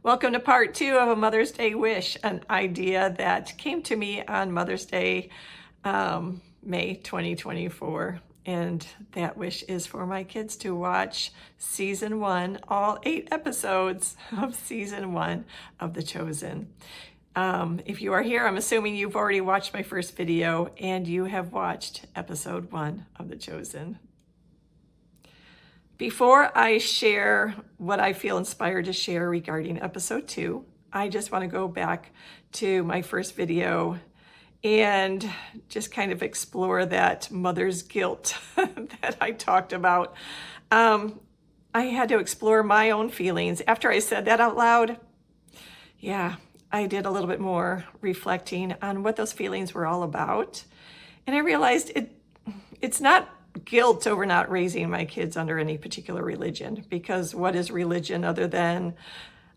Welcome to part 2 of a Mother's Day wish, an idea that came to me on Mother's Day, May 2024. And that wish is for my kids to watch season 1, all 8 episodes of season 1 of The Chosen. If you are here, I'm assuming you've already watched my first video and you have watched episode 1 of The Chosen. Before I share what I feel inspired to share regarding episode 2, I just want to go back to my first video and just kind of explore that mother's guilt that I talked about. I had to explore my own feelings. After I said that out loud, I did a little bit more reflecting on what those feelings were all about. And I realized it's not guilt over not raising my kids under any particular religion, because what is religion other than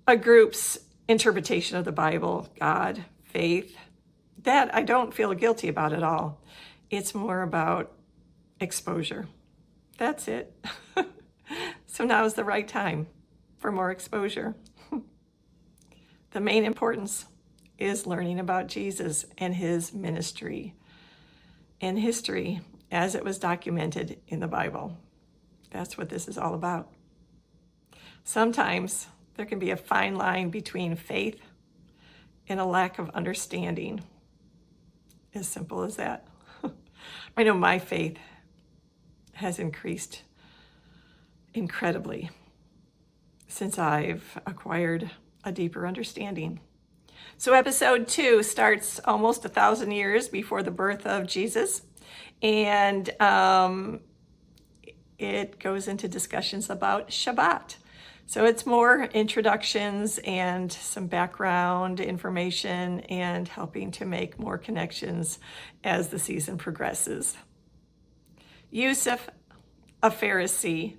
a group's interpretation of the Bible, God, faith? That I don't feel guilty about at all. It's more about exposure. That's it. So now is the right time for more exposure. The main importance is learning about Jesus and his ministry and history as it was documented in the Bible. That's what this is all about. Sometimes there can be a fine line between faith and a lack of understanding. As simple as that. I know my faith has increased incredibly since I've acquired a deeper understanding. So episode 2 starts almost 1,000 years before the birth of Jesus. And it goes into discussions about Shabbat. So it's more introductions and some background information and helping to make more connections as the season progresses. Yusuf, a Pharisee,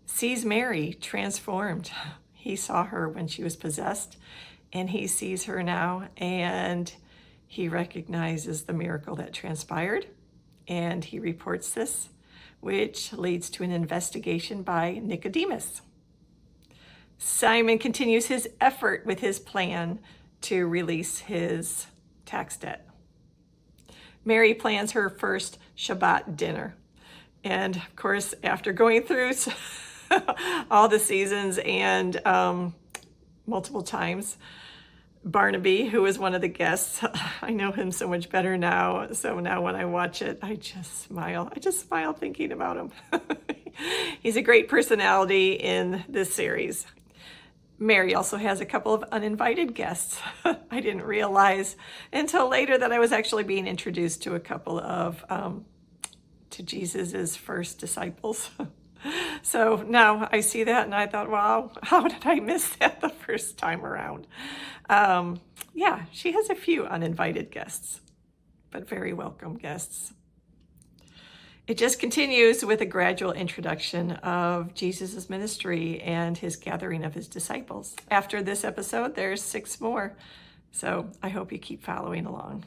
sees Mary transformed. He saw her when she was possessed, and he sees her now, and he recognizes the miracle that transpired. And he reports this, which leads to an investigation by Nicodemus. Simon continues his effort with his plan to release his tax debt. Mary plans her first Shabbat dinner. And of course, after going through all the seasons and multiple times, Barnaby, who was one of the guests, I know him so much better now. So now when I watch it, I just smile. I just smile thinking about him. He's a great personality in this series. Mary also has a couple of uninvited guests. I didn't realize until later that I was actually being introduced to a couple of, to Jesus's first disciples. So now I see that and I thought, wow, how did I miss that the first time around? She has a few uninvited guests, but very welcome guests. It just continues with a gradual introduction of Jesus's ministry and his gathering of his disciples. After this episode, there's 6 more. So I hope you keep following along.